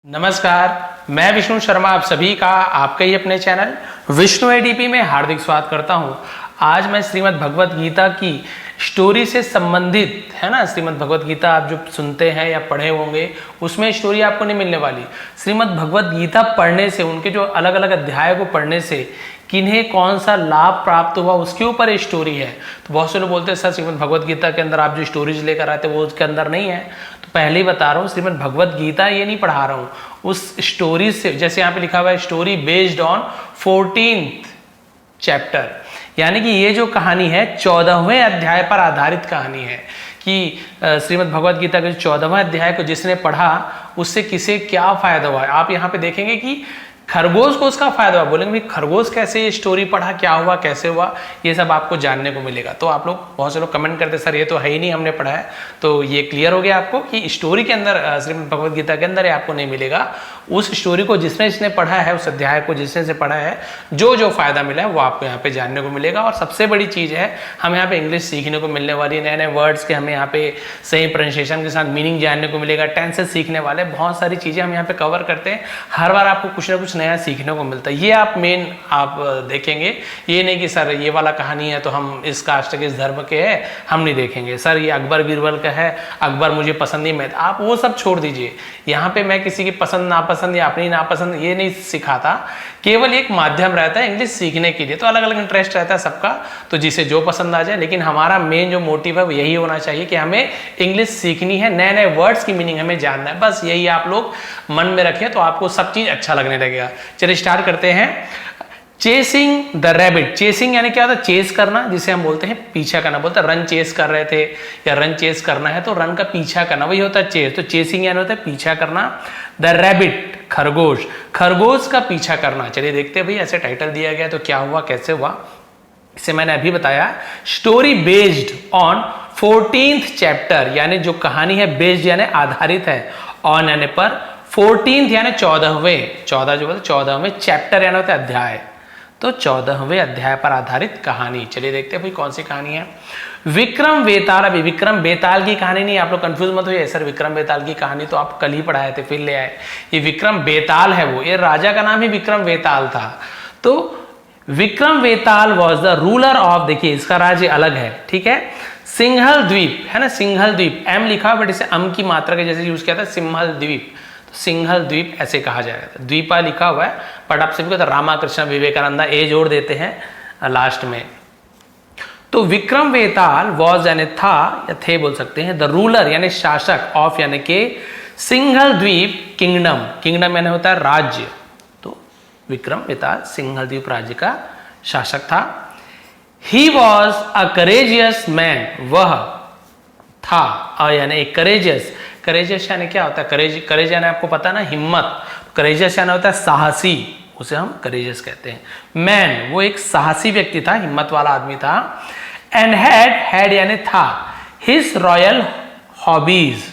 नमस्कार, मैं विष्णु शर्मा आप सभी का आपके ही अपने चैनल विष्णु एडीपी में हार्दिक स्वागत करता हूं। आज मैं श्रीमद् भगवत गीता की स्टोरी से संबंधित है ना, श्रीमद् भगवत गीता आप जो सुनते हैं या पढ़े होंगे उसमें स्टोरी आपको नहीं मिलने वाली। श्रीमद् भगवत गीता पढ़ने से, उनके जो अलग अलग अध्याय को पढ़ने से किन्हें कौन सा लाभ प्राप्त हुआ उसके ऊपर ये स्टोरी है। तो बहुत से लोग बोलते हैं सर श्रीमद् भगवत गीता के अंदर आप जो स्टोरीज लेकर आते हैं वो उसके अंदर नहीं है। तो पहले ही बता रहा हूँ, श्रीमद् भगवत गीता ये नहीं पढ़ा रहा हूँ, उस स्टोरी से, जैसे यहाँ पे लिखा हुआ है story based on 14th chapter, यानी कि ये जो कहानी है 14वें अध्याय पर आधारित कहानी है कि श्रीमद् भगवत गीता के 14वें अध्याय को जिसने पढ़ा उससे किसे क्या फायदा हुआ। आप यहाँ पे देखेंगे कि खरगोश को उसका फायदा हुआ। बोलेंगे भाई खरगोश कैसे ये स्टोरी पढ़ा, क्या हुआ, कैसे हुआ, ये सब आपको जानने को मिलेगा। तो आप लोग, बहुत से लोग कमेंट करते सर ये तो है ही नहीं, हमने पढ़ा है। तो ये क्लियर हो गया आपको कि स्टोरी के अंदर, श्रीमद् भगवत गीता के अंदर आपको नहीं मिलेगा। उस स्टोरी को जिसने पढ़ा है, उस अध्याय को जिसने पढ़ा है, जो फायदा मिला है वो आपको यहाँ पे जानने को मिलेगा। और सबसे बड़ी चीज है, हमें यहाँ पे इंग्लिश सीखने को मिलने वाली, नए नए वर्ड्स के हमें यहाँ पे सही प्रोनाउंसिएशन के साथ मीनिंग जानने को मिलेगा, टेंसेस सीखने वाले, बहुत सारी चीजें हम यहाँ पे कवर करते हैं। हर बार आपको कुछ ना कुछ नया सीखने को मिलता है। ये आप मेन आप देखेंगे, ये नहीं कि सर ये वाला कहानी है तो हम इस कास्ट के, इस धर्म के है, हम नहीं देखेंगे। सर ये अकबर बीरबल का है, अकबर मुझे पसंद नहीं, मैं, आप वो सब छोड़ दीजिए। यहाँ पे मैं किसी की पसंद नापसंद या अपनी नापसंद ये नहीं सिखाता, केवल एक माध्यम रहता है इंग्लिश सीखने के लिए। तो अलग अलग इंटरेस्ट रहता है सबका, तो जिसे जो पसंद आ जाए, लेकिन हमारा मेन जो मोटिव है वो यही होना चाहिए कि हमें इंग्लिश सीखनी है, नए नए वर्ड्स की मीनिंग हमें जानना है। बस यही आप लोग मन में रखें तो आपको सब चीज अच्छा लगने लगेगा। चलिए स्टार्ट करते हैं। Chasing the rabbit. चेसिंग यानी क्या होता है? चेस करना, जिसे हम बोलते हैं पीछा करना। बोलते हैं रन चेस कर रहे थे या रन चेस करना है तो रन का पीछा करना, वही होता है चेस। तो चेसिंग यानी होता है पीछा करना। द रैबिट खरगोश, खरगोश का पीछा करना। चलिए देखते हैं भाई, ऐसे टाइटल दिया गया तो क्या हुआ, कैसे हुआ, इसे मैंने अभी बताया। Story based on 14th chapter, यानी जो कहानी है बेस्ड यानी आधारित है, ऑन यानी पर, 14th यानी 14वें, 14 जो बोलते 14वें चैप्टर यानी होता है अध्याय, तो 14वें अध्याय पर आधारित कहानी। चलिए देखते हैं भाई कौन सी कहानी है। विक्रम बेताल। अभी विक्रम बेताल की कहानी नहीं, आप लोग कंफ्यूज मत होइए, सर विक्रम बेताल की कहानी तो आप कल ही पढ़ाए थे फिर ले आए। ये विक्रम बेताल है, वो ये राजा का नाम ही विक्रम बेताल था। तो विक्रम बेताल वॉज द रूलर ऑफ, देखिए इसका राज्य अलग है, ठीक है, सिंहल द्वीप है ना, सिंहल द्वीप, एम लिखा बट इसे अम की मात्रा के जैसे यूज किया था, सिंहल द्वीप, सिंहल द्वीप ऐसे कहा जाएगा। द्वीपा लिखा हुआ है बट आप सभी को तो रामाकृष्ण विवेकानंदा ए जोड़ देते हैं लास्ट में। तो विक्रम बेताल वॉज यानी था या थे बोल सकते हैं, द रूलर यानी शासक, ऑफ यानी के सिंहल द्वीप किंगडम, किंगडम यानी होता है राज्य। तो विक्रम बेताल सिंहल द्वीप राज्य का शासक था। He was a courageous man, वह था यानी एक करेजियस, करेजियस यानी क्या होता है, करेज यानी आपको पता ना हिम्मत, करेजियस यानी होता है साहसी, उसे हम करेजियस कहते हैं। मैन वो एक साहसी व्यक्ति था, हिम्मत वाला आदमी था। एंड हैड यानी था, हिज रॉयल हॉबीज,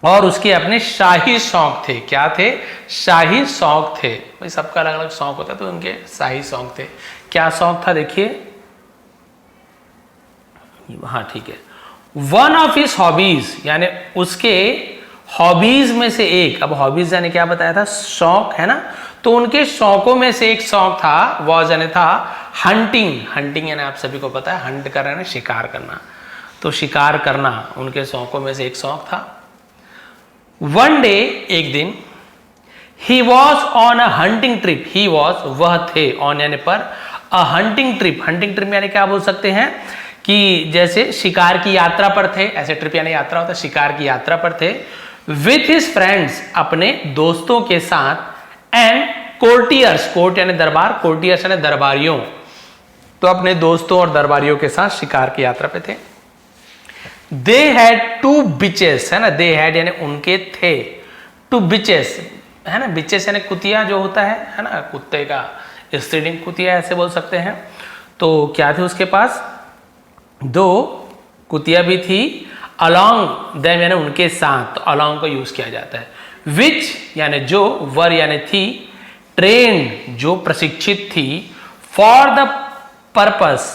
और उसके अपने शाही शौक थे। क्या थे? शाही शौक थे। भाई सबका अलग अलग शौक होता है, तो उनके शाही शौक थे। क्या शौक था देखिए, हाँ ठीक है, वन ऑफ हिज हॉबीज यानी उसके हॉबीज में से एक। अब हॉबीज यानी क्या बताया था, शौक है ना, तो उनके शौकों में से एक शौक था, वॉज यानी था हंटिंग, हंटिंग यानी आप सभी को पता है हंट कर रहे हैं, शिकार करना, तो शिकार करना उनके शौकों में से एक शौक था। वन डे एक दिन, he was on a hunting trip, he was वह थे, ऑन यानी पर, अ हंटिंग ट्रिप, हंटिंग ट्रिप यानी क्या बोल सकते हैं कि जैसे शिकार की यात्रा पर थे, ऐसे ट्रिप यानी यात्रा होता है, शिकार की यात्रा पर थे। विथ हिज फ्रेंड्स अपने दोस्तों के साथ, एंड कोर्टियर्स, कोर्ट यानी दरबार, कोर्टियर्स यानी दरबारियों, तो अपने दोस्तों और दरबारियों के साथ शिकार की यात्रा पे थे। दे हैड 2 बिचेस है ना, दे हैड यानी उनके थे, 2 बिचेस है ना, बिचेस यानी कुतिया जो होता है ना, कुत्ते का स्त्रीलिंग कुतिया ऐसे बोल सकते हैं। तो क्या थे उसके पास, 2 कुतिया भी थी, अलॉन्ग देम यानी उनके साथ, तो अलॉन्ग का यूज किया जाता है। विच यानी जो, वर यानी थी, ट्रेंड जो प्रशिक्षित थी, फॉर द पर्पस,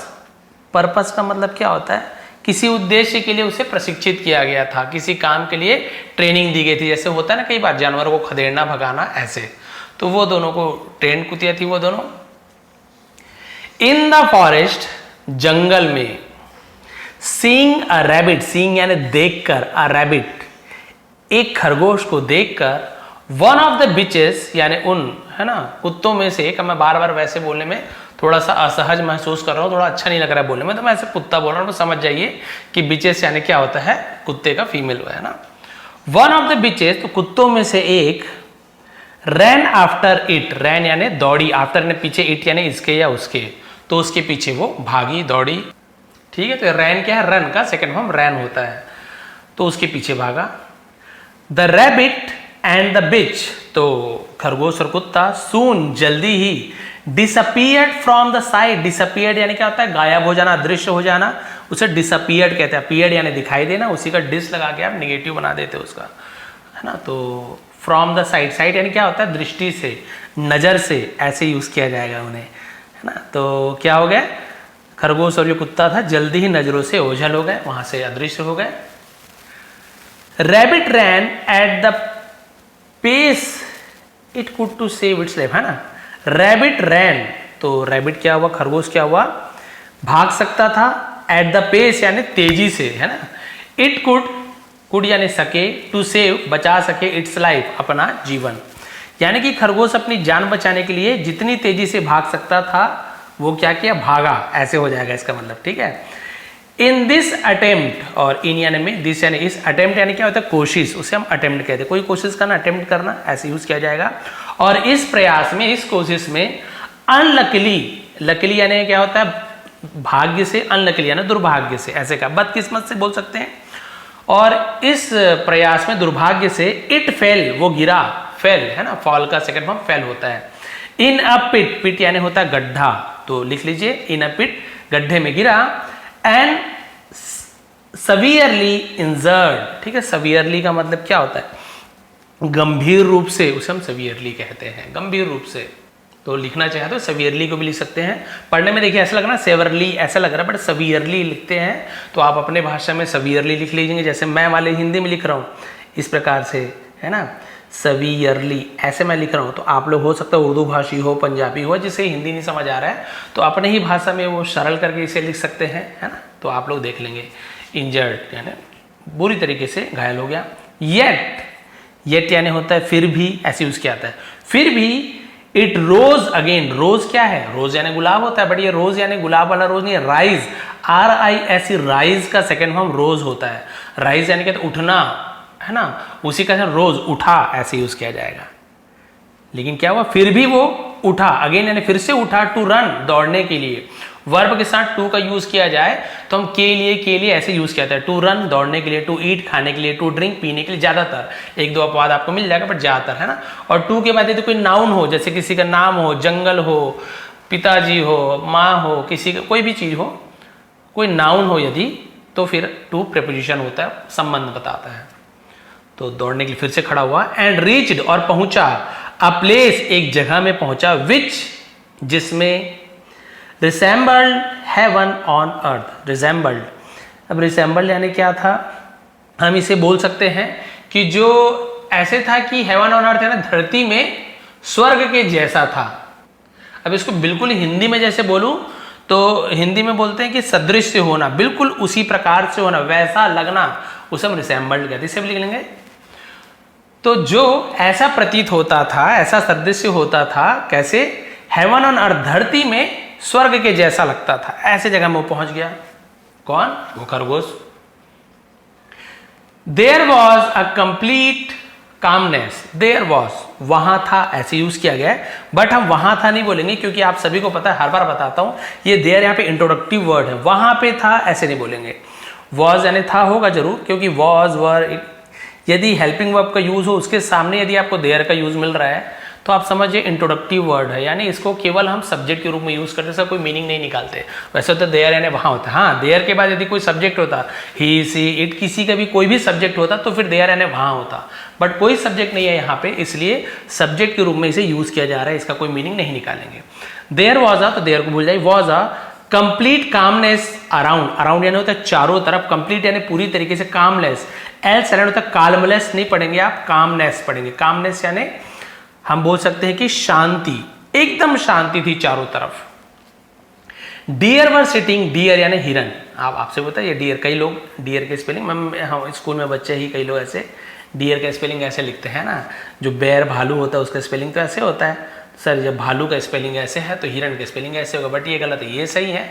पर्पस का मतलब क्या होता है किसी उद्देश्य के लिए उसे प्रशिक्षित किया गया था, किसी काम के लिए ट्रेनिंग दी गई थी। जैसे होता है ना कई बार जानवरों को खदेड़ना भगाना ऐसे, तो वो दोनों को ट्रेन कुतिया थी वो दोनों। इन द फॉरेस्ट, जंगल में, सीइंग अ रैबिट, सीइंग यानी देखकर, अ रैबिट एक खरगोश को देखकर, वन ऑफ द बिचेस यानी उन, है ना, कुत्तों में से एक, मैं बार बार वैसे बोलने में थोड़ा सा असहज महसूस कर रहा हूँ, थोड़ा अच्छा नहीं लग रहा है बोलने में, तो मैं ऐसे कुत्ता बोल रहा हूँ, तो समझ जाइए कि बिचेस यानी क्या होता है, कुत्ते का फीमेल है ना। वन ऑफ द बिचेस, तो कुत्तों में से एक, रैन आफ्टर इट, रैन यानी दौड़ी, आफ्टर यानी पीछे, इट यानी इसके या उसके, तो उसके पीछे वो भागी दौड़ी, ठीक है। तो रैन क्या है, रन का सेकंड फॉर्म रैन होता है, तो उसके पीछे भागा। The rabbit and the bitch, तो खरगोश और कुत्ता, सून जल्दी ही, disappeared from the sight, disappeared यानी क्या होता है, गायब हो जाना, अदृश्य हो जाना, उसे डिसअपियर्ड कहते हैं। अपीयर्ड यानी दिखाई देना, उसी का डिस लगा के आप निगेटिव बना देते हो उसका, है ना। तो फ्रॉम द साइट, साइट यानी क्या होता है, दृष्टि से, नजर से, ऐसे यूज किया जाएगा उन्हें, है ना। तो क्या हो गया, खरगोश और जो कुत्ता था जल्दी ही नजरों से ओझल हो गए, वहां से अदृश्य हो गए। Rabbit ran at the pace it could to save its life, है ना। रैबिट रैन, तो रैबिट क्या हुआ, खरगोश क्या हुआ, भाग सकता था, एट द पेस यानी तेजी से, है ना। इट कुड यानी सके, टू सेव बचा सके, इट्स लाइफ अपना जीवन, यानी कि खरगोश अपनी जान बचाने के लिए जितनी तेजी से भाग सकता था वो क्या किया, भागा, ऐसे हो जाएगा इसका मतलब, ठीक है। इन दिस अटेम्प्ट, और इन यानी में, दिस यानी इस, अटेम्प्ट यानी क्या होता है, कोशिश, उसे हम अटेम्प्ट कहते हैं, कोई कोशिश करना, अटेम्प्ट करना, ऐसे यूज किया जाएगा। और इस प्रयास में, इस कोशिश में, अनलकीली, लकीली यानी क्या होता है, भाग्य से, अनलकीली यानी दुर्भाग्य से, ऐसे का बदकिस्मत से बोल सकते हैं। और इस प्रयास में दुर्भाग्य से, इट फेल, वो गिरा, फेल है ना, फॉल का सेकंड फॉर्म फेल होता है। इन अ पिट, पिट यानी होता है गड्ढा, तो लिख लीजिए इन अ पिट, गड्ढे में गिरा। एंड सवियरली इंजर्ड, ठीक है, सवियरली का मतलब क्या होता है, गंभीर रूप से, उसे हम सवियरली कहते हैं, गंभीर रूप से। तो लिखना चाहे तो सवियरली को भी लिख सकते हैं। पढ़ने में देखिए ऐसा लग रहा है, सेवरली ऐसा लग रहा है, बट सवियरली लिखते हैं, तो आप अपने भाषा में सवियरली लिख लीजिएंगे, जैसे मैं वाले हिंदी में लिख रहा हूँ इस प्रकार से, है ना, सवियरली ऐसे मैं लिख रहा हूँ। तो आप लोग हो सकता है उर्दू भाषी हो, पंजाबी हो, जिसे हिंदी नहीं समझ आ रहा है, तो अपने ही भाषा में वो सरल करके इसे लिख सकते हैं, है ना। तो आप लोग देख लेंगे, इंजर्ड यानी बुरी तरीके से घायल हो गया। येट यानी होता है फिर भी, ऐसे यूज किया जाता है, फिर भी। इट रोज अगेन, रोज क्या है, रोज यानी गुलाब होता है, बट ये रोज यानी गुलाब वाला रोज नहीं है, राइज, RIS, राइज का सेकेंड फॉर्म रोज होता है। राइज यानी कहते उठना, है ना, उसी का रोज, उठा, ऐसे यूज किया जाएगा। लेकिन क्या हुआ, फिर भी वो उठा, अगेन यानी फिर से उठा, टू रन, दौड़ने के लिए। वर्ब के साथ टू का यूज किया जाए तो हम के लिए ऐसे यूज किया जाता है, टू रन दौड़ने के लिए, टू ईट खाने के लिए, टू ड्रिंक पीने के लिए, ज्यादातर, एक दो अपवाद आपको मिल जाएगा बट ज्यादातर, है ना। और टू के बाद यदि कोई नाउन हो, जैसे किसी का नाम हो, जंगल हो, पिताजी हो, माँ हो, किसी का कोई भी चीज हो, कोई नाउन हो यदि, तो फिर टू प्रेपोजिशन होता है, संबंध बताता है। तो दौड़ने के लिए फिर से खड़ा हुआ। एंड रीच्ड, और पहुंचा, अ प्लेस, एक जगह में पहुंचा, विच, जिसमें, रिसेंबल्ड हेवन ऑन अर्थ, रिसेंबल्ड। अब रिसेंबल्ड यानी क्या था, हम इसे बोल सकते हैं कि जो ऐसे था कि हेवन ऑन अर्थ है ना, धरती में स्वर्ग के जैसा था। अब इसको बिल्कुल हिंदी में जैसे बोलूं तो हिंदी में बोलते हैं कि सदृश से होना, बिल्कुल उसी प्रकार से होना, वैसा लगना, उसे हम रिसेंबल्ड कहते हैं। इसे लिख लेंगे। तो जो ऐसा प्रतीत होता था, ऐसा सदृश होता था, कैसे, हेवन ऑन अर्थ, धरती में स्वर्ग के जैसा लगता था, ऐसे जगह में वो पहुंच गया। कौन, वो खरगोश। There was a complete calmness, there was, वहां था, ऐसे यूज किया गया है, बट हम वहां था नहीं बोलेंगे, क्योंकि आप सभी को पता है, हर बार बताता हूं, ये देयर यहाँ पे इंट्रोडक्टिव वर्ड है, वहां पे था ऐसे नहीं बोलेंगे। वॉज यानी था होगा जरूर, क्योंकि वॉज, वर, यदि हेल्पिंग वर्ब का यूज हो उसके सामने यदि आपको देयर का यूज मिल रहा है तो आप समझिए इंट्रोडक्टिव वर्ड है, यानी इसको केवल हम सब्जेक्ट के रूप में यूज करते, इसका कोई मीनिंग नहीं निकालते। वैसे तो देयर यानी वहां होता है, हाँ, देयर के बाद यदि कोई सब्जेक्ट होता, ही, सी, इट, किसी का भी कोई भी सब्जेक्ट होता तो फिर देयर यानी वहां होता, बट कोई सब्जेक्ट नहीं है यहाँ पे, इसलिए सब्जेक्ट के रूप में इसे यूज किया जा रहा है, इसका कोई मीनिंग नहीं निकालेंगे। देयर वॉज अ, तो देयर को भूल जाए, was a complete calmness around, around यानी होता है चारों तरफ, कंप्लीट यानी पूरी तरीके से, कामलेस, एल साइलेंट होता है, कालमलेस नहीं पढ़ेंगे आप, कामनेस पढ़ेंगे। कामनेस यानी हम बोल सकते हैं कि शांति, एकदम शांति थी चारों तरफ। डियर वर सिटिंग, डियर यानी हिरन, आप आपसे बताइए डियर, कई लोग डियर के स्पेलिंग, हम स्कूल में बच्चे ही कई लोग ऐसे डियर का स्पेलिंग ऐसे लिखते हैं ना, जो बेर भालू होता है उसका स्पेलिंग तो ऐसे होता है, सर जब भालू का स्पेलिंग ऐसे है तो हिरन का स्पेलिंग ऐसे होगा, बट ये गलत है, ये सही है,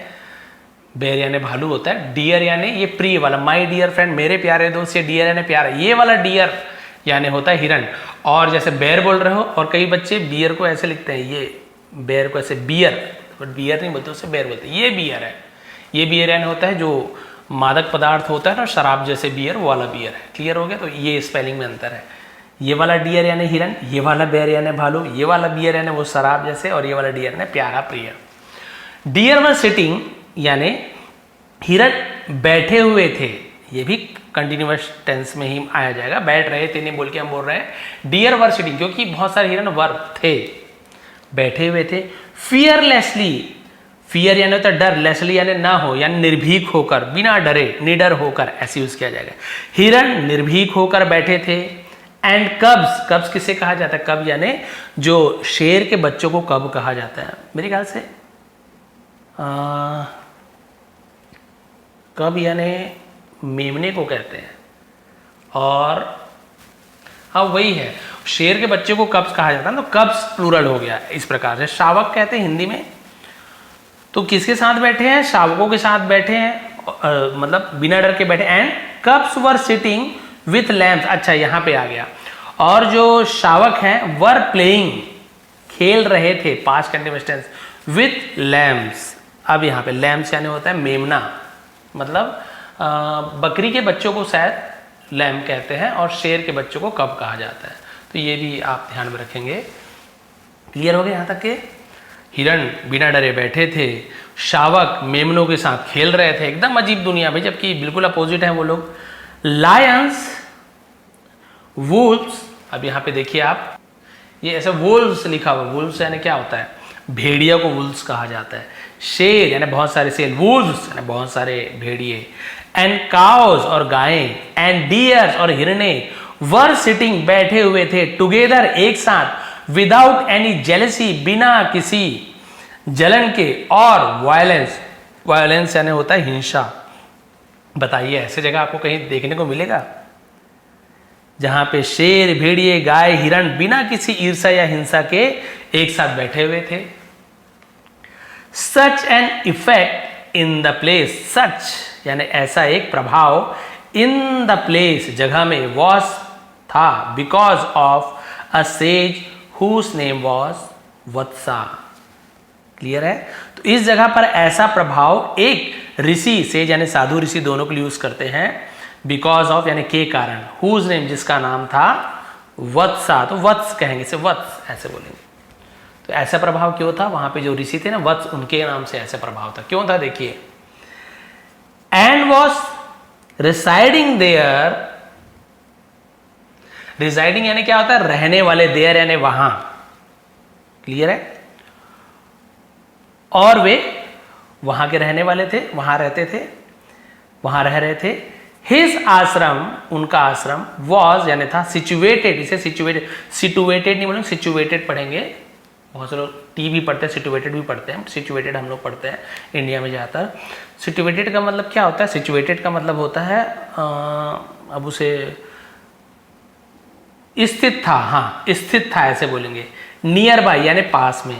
बेर यानी भालू होता है, डियर यानी ये प्रिय वाला, माय डियर फ्रेंड, मेरे प्यारे दोस्त, ये डियर यानी प्यारा, ये वाला डियर यानी होता है हिरन। और जैसे बेर बोल रहे हो, और कई बच्चे बियर को ऐसे लिखते हैं, ये बेर को ऐसे बियर, बट बियर नहीं बोलते, उससे बेर बोलते हैं, ये बियर है, ये बियर यानी होता है जो मादक पदार्थ होता है ना, शराब जैसे बियर, वो वाला बियर है। क्लियर हो गया? तो ये स्पेलिंग में अंतर है, ये वाला डियर यानी हिरन, ये वाला बेर यानी भालू, ये वाला बियर यानी वो शराब जैसे, और ये वाला डियर यानी प्यारा प्रिय। डियर वर सिटिंग यानी हिरन बैठे हुए थे, ये भी कंटिन्यूअस टेंस में ही आया जाएगा, बैठ रहे थे नहीं बोल के हम बोल रहे हैं डियर वर सिटिंग, क्योंकि बहुत सारे हिरन वर थे, बैठे हुए थे। फियरलेसली, फियर यानी होता है डर, लेसली यानी ना हो, यानी निर्भीक होकर, बिना डरे, निडर होकर, ऐसे यूज किया जाएगा। हिरन निर्भीक होकर बैठे थे। एंड कब्स, कब्स किसे कहा जाता है? कब यानी जो शेर के बच्चों को कब कहा जाता है, मेरे ख्याल से कब यानी मेमने को कहते हैं, और हाँ वही है, शेर के बच्चे को कब्स कहा जाता है, तो कब्स प्लूरल हो गया इस प्रकार से। शावक कहते हैं हिंदी में, तो किसके साथ बैठे हैं? शावकों के साथ बैठे हैं, मतलब बिना डर के बैठे। And कब्स were sitting with lamps, अच्छा यहाँ पे आ गया, और जो शावक हैं वर प्लेइंग, खेल रहे थे, past continuous tense, with lamps. अब यहाँ पे लैम्प्स यानी होता है मेमना, मतलब बकरी के बच्चों को शायद लैम्प कहते हैं, और शेर के बच्चों को कब कहा जाता है, तो ये भी आप ध्यान में रखेंगे। क्लियर हो गया यहाँ तक के? हिरण बिना डरे बैठे थे, शावक मेमनों के साथ खेल रहे थे, एकदम अजीब दुनिया भाई, जबकि बिल्कुल अपोजिट है वो लोग। लायंस, वुल्व्स, अब यहाँ पे देखिए आप, ये ऐसा वुल्व्स लिखा हुआ, वुल्व्स यानी क्या होता है? भेड़िया को वुल्व्स कहा जाता है। शेर यानी बहुत सारे शेर, वुल्व्स यानी बहुत सारे भेड़िए। एंड काउस और गायें, एंड डियर्स और हिरने, वर सिटिंग बैठे हुए थे, टुगेदर एक साथ, विदाउट एनी जेलसी बिना किसी जलन के, और वायलेंस, वायलेंस यानी होता है हिंसा। बताइए ऐसे जगह आपको कहीं देखने को मिलेगा जहां पे शेर, भेड़िए, गाय, हिरण बिना किसी ईर्ष्या या हिंसा के एक साथ बैठे हुए थे। Such an effect in the place, such यानी ऐसा एक प्रभाव, इन द प्लेस जगह में, वॉज था, because of a sage whose name was Vatsa. Clear है? तो इस जगह पर ऐसा प्रभाव एक ऋषि, सेज यानी साधु ऋषि दोनों को यूज करते हैं, बिकॉज ऑफ यानी के कारण, whose name जिसका नाम था वत्सा, तो वत्स कहेंगे, से वत्स ऐसे बोलेंगे। तो ऐसा प्रभाव क्यों था? वहां पे जो ऋषि थे ना वत्स, उनके नाम से ऐसा प्रभाव था। क्यों था देखिए। And was residing there, residing यानी क्या होता है? रहने वाले, देयर यानी वहां। क्लियर है? और वे वहां के रहने वाले थे, वहां रहते थे, वहां रह रहे थे। हिज आश्रम, उनका आश्रम, वॉज यानी था, सिचुएटेड, इसे सिचुएटेड, सिचुएटेड नहीं बोलेंगे, सिचुएटेड पढ़ेंगे, बहुत से लोग टी भी पढ़ते हैं, सिचुएटेड भी पढ़ते हैं, सिचुएटेड हम लोग पढ़ते हैं इंडिया में ज़्यादातर। सिचुएटेड का मतलब क्या होता है? सिचुएटेड का मतलब होता है अब उसे स्थित था, हाँ स्थित था ऐसे बोलेंगे। नियर बाय यानी पास में,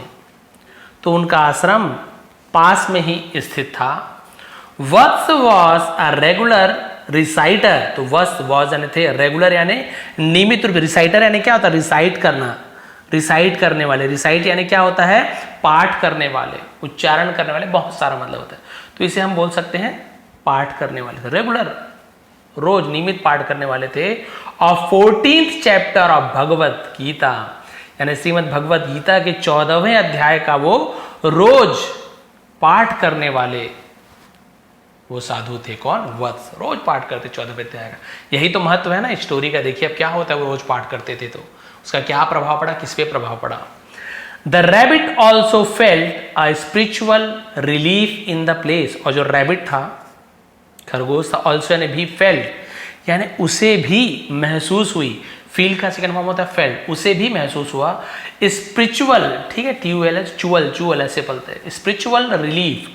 तो उनका आश्रम पास में ही स्थित था। वत्स वॉज अ रेगुलर रिसाइटर, तो वत्स वॉज यानी थे, रेगुलर यानी नियमित रूप, रिसाइटर यानी क्या होता है? रिसाइट करना, रिसाइट करने वाले, रिसाइट यानी क्या होता है? पाठ करने वाले, उच्चारण करने वाले, बहुत सारा मतलब होता है, तो इसे हम बोल सकते हैं पाठ करने वाले, रेगुलर, रोज नियमित पाठ करने वाले थे। और 14th chapter of Bhagavad Gita यानी श्रीमद् भगवत गीता के 14वें अध्याय का वो रोज पाठ करने वाले वो साधु थे। कौन? वत्स, रोज पाठ करते 14वें अध्याय का। यही तो महत्व है ना स्टोरी का। देखिए अब क्या होता है, वो रोज पाठ करते थे तो उसका क्या प्रभाव पड़ा, किस पे प्रभाव पड़ा। The rabbit also felt a spiritual relief in the place, और जो रैबिट था, खरगोश था, ऑल्सो यानी भी, फेल्ट यानी उसे भी महसूस हुई, फील का सेकंड फॉर्म होता है फेल्ट, उसे भी महसूस हुआ स्पिरिचुअल, ठीक है, TUL चुअल ऐसे पलते हैं, स्पिरिचुअल रिलीफ,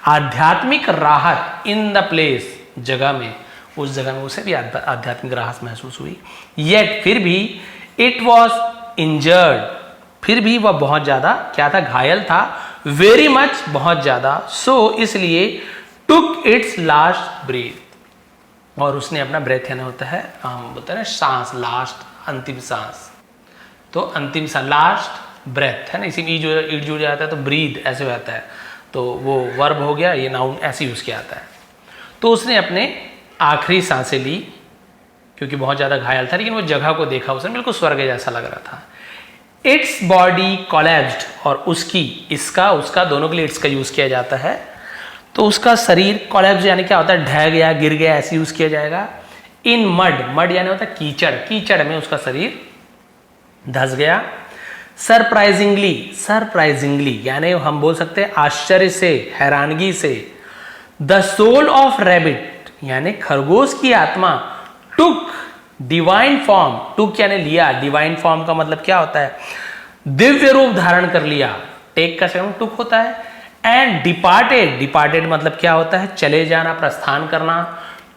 आध्यात्मिक राहत इन द प्लेस, जगह में, उस जगह में उसे भी आध्यात्मिक राहत महसूस हुई। येट फिर भी इट वॉज इंजर्ड, फिर भी वह बहुत ज्यादा क्या था, घायल था, वेरी मच बहुत ज्यादा, सो इसलिए टुक इट्स लास्ट ब्रीथ, और उसने अपना ब्रेथ यानी होता है, हम बोलते हैं ना सांस, लास्ट अंतिम सांस, तो अंतिम सांस लास्ट ब्रेथ है ना, इसी में इट जुड़ जाता है तो ब्रीद ऐसे हो जाता है, तो वो वर्ब हो गया, ये नाउन ऐसे यूज किया जाता है। तो उसने अपने आखिरी सांसें ली, क्योंकि बहुत ज्यादा घायल था, लेकिन वो जगह को देखा उसने, बिल्कुल स्वर्ग जैसा लग रहा था। इट्स बॉडी कोलैप्स्ड, और उसकी, इसका उसका दोनों के लिए इट्स का यूज किया जाता है, तो उसका शरीर कोलैप्स यानी क्या होता है, ढह गया, गिर गया, ऐसे यूज किया जाएगा। इन मड, मड यानी होता है कीचड़, कीचड़ में उसका शरीर धंस गया। सरप्राइजिंगली, सरप्राइजिंगली यानी हम बोल सकते हैं आश्चर्य से, हैरानगी से। द सोल ऑफ रैबिट यानी खरगोश की आत्मा, टुक डिवाइन फॉर्म, टुक यानी लिया, डिवाइन फॉर्म का मतलब क्या होता है, दिव्य रूप धारण कर लिया, टेक का शब्द टुक होता है। एंड डिपार्टेड, डिपार्टेड मतलब क्या होता है, चले जाना, प्रस्थान करना,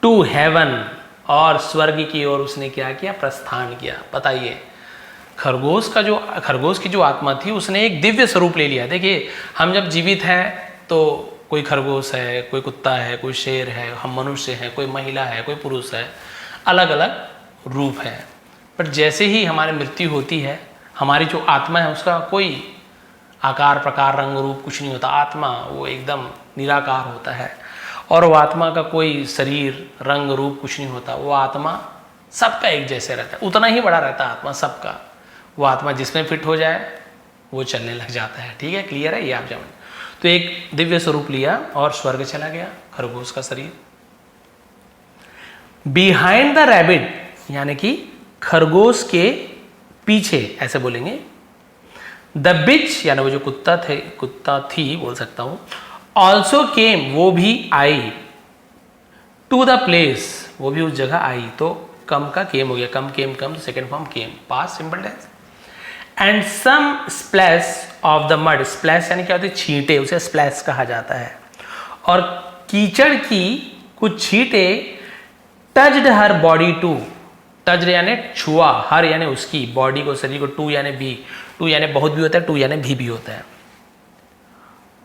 टू हेवन, और स्वर्ग की ओर उसने क्या किया, प्रस्थान किया। बताइए, खरगोश की जो आत्मा थी उसने एक दिव्य स्वरूप ले लिया। देखिए, हम जब जीवित हैं तो कोई खरगोश है, कोई कुत्ता है, कोई शेर है, हम मनुष्य हैं, कोई महिला है, कोई पुरुष है, अलग अलग रूप है। पर जैसे ही हमारी मृत्यु होती है, हमारी जो आत्मा है उसका कोई आकार प्रकार रंग रूप कुछ नहीं होता, आत्मा वो एकदम निराकार होता है, और वो आत्मा का कोई शरीर रंग रूप कुछ नहीं होता, वो आत्मा सबका एक जैसे रहता है, उतना ही बड़ा रहता है आत्मा सबका। वो आत्मा जिसमें फिट हो जाए वो चलने लग जाता है। ठीक है, क्लियर है ये आप जान। तो एक दिव्य स्वरूप लिया और स्वर्ग चला गया खरगोश का शरीर। बिहाइंड द रैबिट यानी कि खरगोश के पीछे, ऐसे बोलेंगे। द बिच यानी वो जो कुत्ता थी बोल सकता हूं, ऑल्सो केम वो भी आई, टू द प्लेस वो भी उस जगह आई, तो कम का केम हो गया, कम केम कम, तो second form came, past simple tense. And some splash of the mud, splash यानी क्या होती है, छींटे, उसे स्प्लैश कहा जाता है। और कीचड़ की कुछ छींटे touched her body too, touch यानी छुआ, हर यानी उसकी बॉडी को, शरीर को, टू यानी भी, टू यानी बहुत भी होता है, टू यानी भी होता है।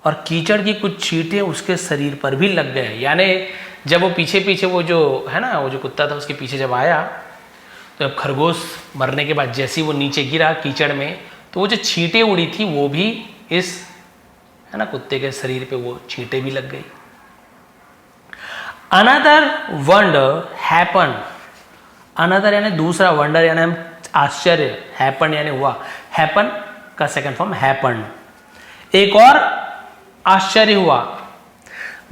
और कीचड़ की कुछ छींटे उसके शरीर पर भी लग गए, यानी जब वो पीछे पीछे वो जो है ना, वो जो कुत्ता था उसके पीछे जब आया, तो अब खरगोश मरने के बाद जैसे ही वो नीचे गिरा कीचड़ में, तो वो जो छींटे उड़ी थी वो भी इस है ना कुत्ते के शरीर पे वो छींटे भी लग गई। अनदर वंडर हैपन, अनदर यानी दूसरा, वंडर यानी हम आश्चर्य, हैपन यानी हुआ, हैपन का सेकंड फॉर्म हैपन, एक और आश्चर्य हुआ।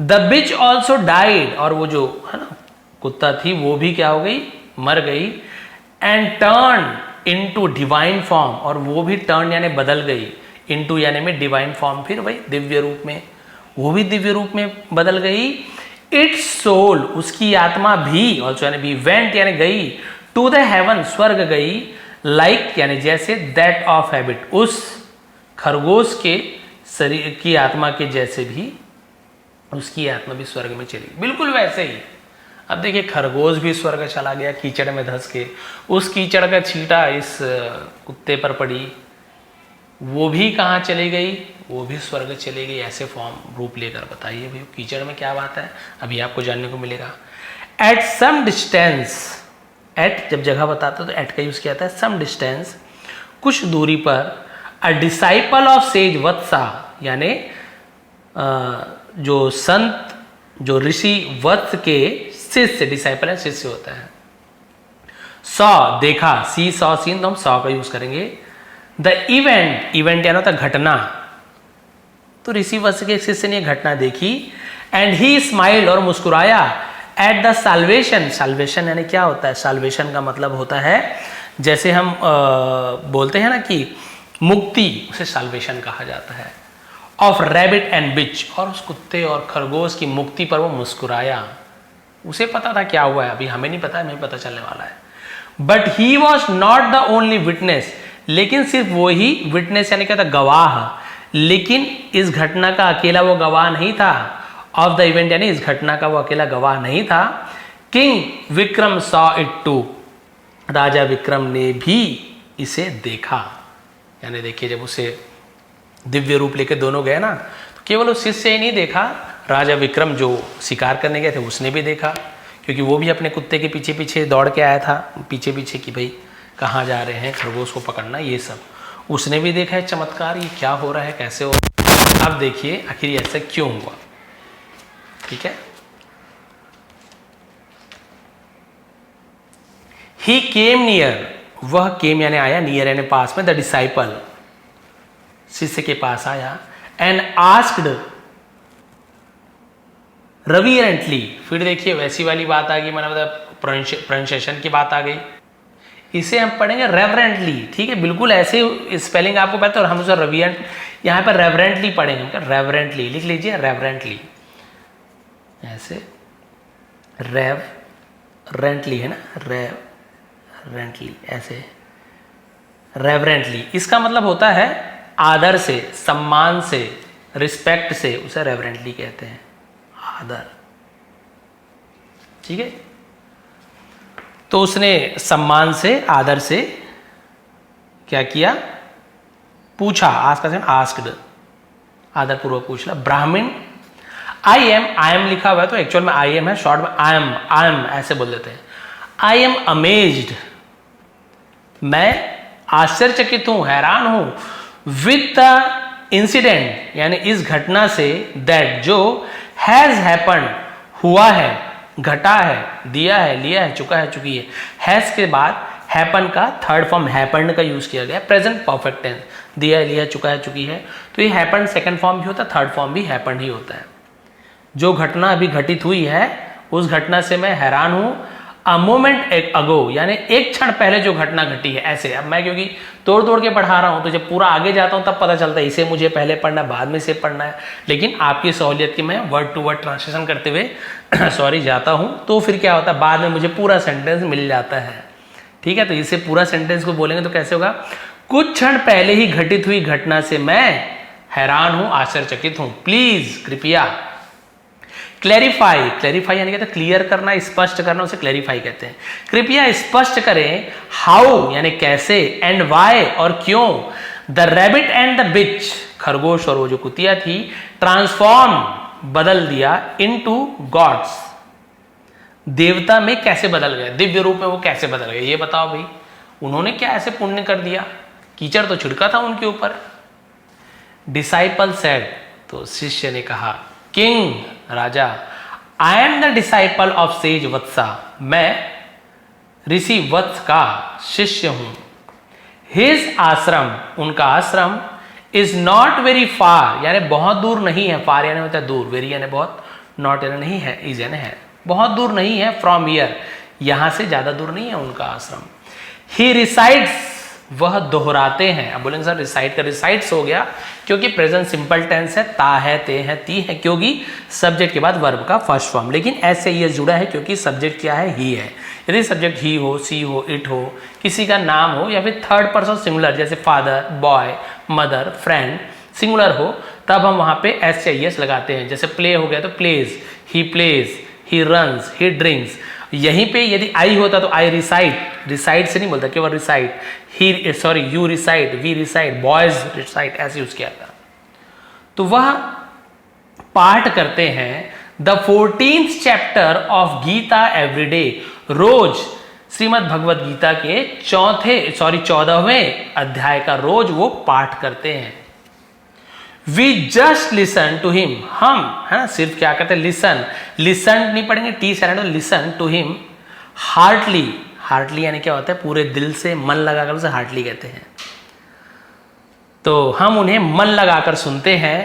द बिच ऑल्सो डाइड, और वो जो है ना कुत्ता थी वो भी क्या हो गई, मर गई। And turn into divine form, और वो भी टर्न यानी बदल गई, इनटू यानी में डिवाइन फॉर्म, फिर वही दिव्य रूप में, वो भी दिव्य रूप में बदल गई। इट्स सोल उसकी आत्मा भी, ऑल्सो यानी भी, वेंट यानी गई, टू द हेवन स्वर्ग गई, लाइक यानी जैसे, दैट ऑफ हैबिट उस खरगोश के शरीर की आत्मा के जैसे भी उसकी आत्मा भी स्वर्ग में चली, बिल्कुल वैसे ही। अब देखिए, खरगोश भी स्वर्ग चला गया कीचड़ में धंस के, उस कीचड़ का छींटा इस कुत्ते पर पड़ी, वो भी कहाँ चली गई, वो भी स्वर्ग चली गई, ऐसे फॉर्म रूप लेकर। बताइए भाई, कीचड़ में क्या बात है, अभी आपको जानने को मिलेगा। एट सम डिस्टेंस, एट जब जगह बताता तो एट का यूज किया था, सम डिस्टेंस कुछ दूरी पर, अ डिसाइपल ऑफ सेज वत्सा यानी जो संत, जो ऋषि वत्स के शिष्य, डिसाइपल है शिष्य होता है। सॉ देखा, सी सॉ सीन, तो हम सॉ का यूज करेंगे। द इवेंट, इवेंट यानी होता घटना, तो ऋषि वत्स के शिष्य ने घटना देखी। एंड ही स्माइल और मुस्कुराया, एट द साल्वेशन, साल्वेशन यानी क्या होता है, साल्वेशन का मतलब होता है जैसे हम बोलते हैं ना कि मुक्ति, उसे साल्वेशन कहा जाता है। ऑफ रैबिट एंड बिच, और उस कुत्ते और खरगोश की मुक्ति पर वो मुस्कुराया। उसे पता था क्या हुआ है, अभी हमें नहीं पता, हमें पता चलने वाला है। But he was not the only witness, लेकिन सिर्फ वो ही विटनेस यानी क्या था, गवाह, लेकिन इस घटना का अकेला वो गवाह नहीं था। ऑफ द इवेंट यानी इस घटना का वो अकेला गवाह नहीं था। King Vikram saw it too, राजा विक्रम ने भी इसे देखा। यानी देखिए, जब उसे दिव्य रूप लेके दोनों गए ना, तो केवल उस शिष्य ही नहीं देखा, राजा विक्रम जो शिकार करने गए थे उसने भी देखा, क्योंकि वो भी अपने कुत्ते के पीछे पीछे दौड़ के आया था, पीछे पीछे कि भाई कहाँ जा रहे हैं, खरगोश को पकड़ना, ये सब उसने भी देखा है चमत्कार, ये क्या हो रहा है, कैसे हो रहा है। अब देखिए आखिर ये ऐसा क्यों हुआ। ठीक है, ही केम नियर, वह केम यानी आया, नियर यानी पास में, द डिसाइपल शिष्य के पास आया, एंड आस्क्ड रेवरेंटली, फिर देखिए वैसी वाली बात आ गई, मतलब प्रोनाउंसिएशन की बात आ गई। इसे हम पढ़ेंगे रेवरेंटली, ठीक है, बिल्कुल ऐसे स्पेलिंग आपको पता है, और हम उसे रेवरेंट यहाँ पर रेवरेंटली पढ़ेंगे। रेवरेंटली लिख लीजिए, रेवरेंटली, ऐसे रेवरेंटली है ना, रेवरेंटली, ऐसे रेवरेंटली। इसका मतलब होता है आदर से, सम्मान से, रिस्पेक्ट से, उसे रेवरेंटली कहते हैं, आदर। ठीक है, तो उसने सम्मान से, आदर से क्या किया, पूछा, आस्क्ड, आदर पूर्वक पूछना। ब्राह्मण, आई एम लिखा हुआ है, तो एक्चुअल में आई एम है, शॉर्ट में आई एम ऐसे बोल देते हैं। आई एम अमेज्ड, मैं आश्चर्यचकित हूं, हैरान हूं, विद द इंसिडेंट यानी इस घटना से, दैट जो हैज हैपन्ड हुआ है, घटा है, दिया है, लिया है, चुका है, चुकी है। हैज के बाद हैपन का थर्ड फॉर्म हैपन्ड का यूज किया गया, प्रेजेंट परफेक्ट टेंस, दिया है, लिया है, चुका है, चुकी है। तो ये हैपन सेकंड फॉर्म भी होता है, थर्ड फॉर्म भी हैपन्ड ही होता है। जो घटना अभी घटित हुई है, उस घटना से मैं हैरान हूं। अ मोमेंट अगो यानी एक क्षण पहले जो घटना घटी है, ऐसे। अब मैं क्योंकि तोड़ तोड़ के पढ़ा रहा हूं, तो जब पूरा आगे जाता हूं तब पता चलता है इसे मुझे पहले पढ़ना है, बाद में से पढ़ना है। लेकिन आपकी सहूलियत की मैं वर्ड टू वर्ड ट्रांसलेशन करते हुए सॉरी जाता हूं, तो फिर क्या होता है, बाद में मुझे पूरा सेंटेंस मिल जाता है। ठीक है, तो इसे पूरा सेंटेंस को बोलेंगे तो कैसे होगा, कुछ क्षण पहले ही घटित हुई घटना से मैं हैरान हूं, आश्चर्यचकित हूं। प्लीज, कृपया। क्लैरिफाई, क्लैरिफाई यानी कहते हैं क्लियर करना, स्पष्ट करना, उसे क्लैरिफाई कहते हैं। कृपया स्पष्ट करें, हाउ यानी कैसे, एंड वाई और क्यों, द रैबिट एंड द बिच खरगोश और वो जो कुतिया थी, ट्रांसफॉर्म बदल दिया, इनटू गॉड्स देवता में कैसे बदल गए, दिव्य रूप में वो कैसे बदल गए, ये बताओ भाई। उन्होंने क्या ऐसे पुण्य कर दिया, कीचड़ तो छिड़का था उनके ऊपर। डिसाइपल सेड, तो शिष्य ने कहा, किंग राजा, I am the disciple of sage Vatsa, मैं ऋषि वत्स का शिष्य हूं। हिज आश्रम, उनका आश्रम, इज नॉट वेरी फार यानी बहुत दूर नहीं है, फार यानी होता है दूर, वेरी यानी बहुत, नॉट यानी नहीं है, इज यानी है, बहुत दूर नहीं है, फ्रॉम हियर यहां से ज्यादा दूर नहीं है उनका आश्रम। ही रिसाइड्स, वह दोहराते हैं। अब बोलेंगे सर रिसाइड का रिसाइड्स हो गया क्योंकि प्रेजेंट सिंपल टेंस है, ता है, ते है, ती है, क्योंकि सब्जेक्ट के बाद वर्ब का फर्स्ट फॉर्म। लेकिन ऐसे ये जुड़ा है क्योंकि सब्जेक्ट क्या है, ही है। यदि सब्जेक्ट ही हो, सी हो, इट हो, किसी का नाम हो, या फिर थर्ड पर्सन सिंगुलर जैसे father, boy, mother, friend singular हो, तब हम वहां पे एस या एस लगाते हैं। जैसे प्ले हो गया तो plays, he runs, he drinks. यहीं पे यदि आई होता तो आई रिसाइट, रिसाइट से नहीं बोलता, केवल रिसाइट, ही sorry you recite, we recite, boys recite, ऐसे यूज किया था। तो वह पाठ करते हैं the 14th chapter of Gita everyday, रोज श्रीमद् भगवद गीता के 14वें अध्याय का रोज वो पाठ करते हैं। We just listen to him, हम है ना सिर्फ क्या कहते हैं, लिसन, लिसन नहीं पढ़ेंगे, टी साइड, listen to him heartily, heartily यानी क्या होता है, पूरे दिल से, मन लगाकर उसे हार्टली कहते हैं। तो हम उन्हें मन लगाकर सुनते हैं।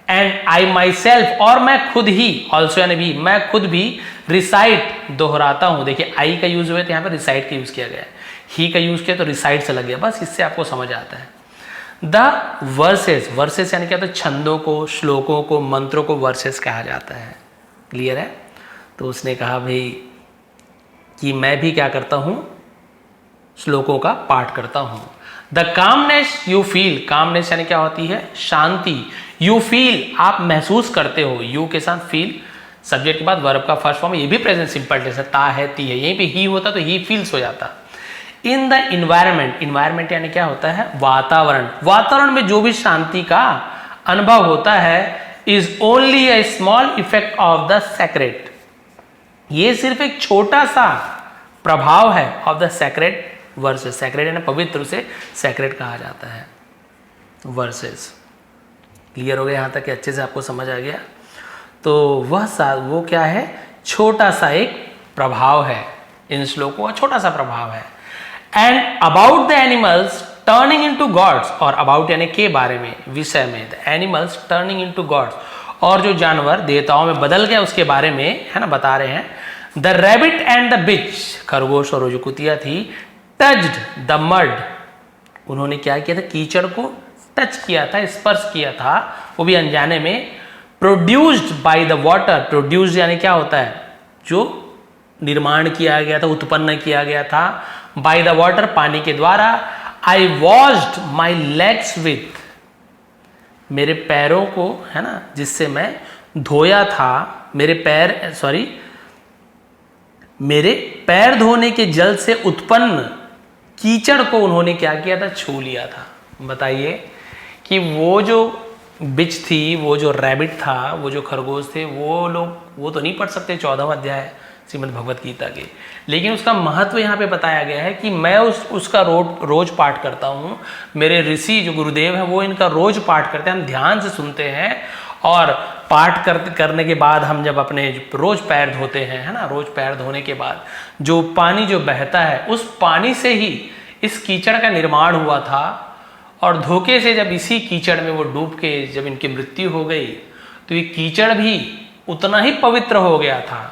एंड आई माई सेल्फ, और मैं खुद ही, ऑल्सो यानी भी, मैं खुद भी रिसाइट, दोहराता हूं। देखिए आई का यूज हुआ तो यहां पर रिसाइट का यूज किया गया है, ही का यूज किया तो रिसाइट से लग गया, बस इससे आपको समझ आता है। द वर्सेस, वर्सेस यानी क्या, तो छंदों को, श्लोकों को, मंत्रों को वर्सेस कहा जाता है। क्लियर है? तो उसने कहा भाई कि मैं भी क्या करता हूं, श्लोकों का पाठ करता हूं। The calmness you feel, calmness यानी क्या होती है, शांति। यू फील, आप महसूस करते हो, यू के साथ फील, सब्जेक्ट के बाद वर्ब का फर्स्ट फॉर्म, ये भी प्रेजेंट सिंपल टेंस है, ता है, ती है, यहीं पे ही होता तो ही फील्स हो जाता। इन द इन्वायरमेंट, इन्वायरमेंट यानी क्या होता है, वातावरण, वातावरण में जो भी शांति का अनुभव होता है, is only a small effect of the sacred, ये सिर्फ एक छोटा सा प्रभाव है of the sacred verses, sacred यानी पवित्र, से सेक्रेट कहा जाता है, वर्सेस। क्लियर हो गया यहाँ तक कि अच्छे से आपको समझ आ गया? तो वो क्या है, छोटा सा एक प्रभाव है, इन श्लोकों का छोटा सा प्रभाव है। And about the animals turning into gods, और अबाउट यानी के बारे में, विषय में, the animals turning into gods, और जो जानवर देवताओं में बदल गए उसके बारे में है ना, बता रहे हैं। द रैबिट एंड द बिच, खरगोश और जो कुतिया थी, टच्ड द मड, उन्होंने क्या किया था, कीचड़ को टच किया था, स्पर्श किया था, वो भी अनजाने में। Produced by the water, produced यानी क्या होता है, जो निर्माण किया गया था, उत्पन्न किया गया था, बाय द वाटर, पानी के द्वारा। आई वॉश्ड माई लेग्स विथ, मेरे पैरों को है ना, जिससे मैं धोया था, मेरे पैर धोने के जल से उत्पन्न कीचड़ को उन्होंने क्या किया था, छू लिया था। बताइए कि वो जो बिच थी, वो जो रैबिट था, वो जो खरगोश थे, वो तो नहीं पढ़ सकते 14वां अध्याय श्रीमद् भगवत गीता के, लेकिन उसका महत्व यहाँ पे बताया गया है कि मैं उसका रोज पाठ करता हूँ। मेरे ऋषि जो गुरुदेव हैं वो इनका रोज पाठ करते हैं, हम ध्यान से सुनते हैं, और पाठ करने के बाद हम जब अपने रोज पैर धोते हैं, है ना, रोज पैर धोने के बाद जो पानी जो बहता है, उस पानी से ही इस कीचड़ का निर्माण हुआ था। और धोखे से जब इसी कीचड़ में वो डूब के जब इनकी मृत्यु हो गई, तो ये कीचड़ भी उतना ही पवित्र हो गया था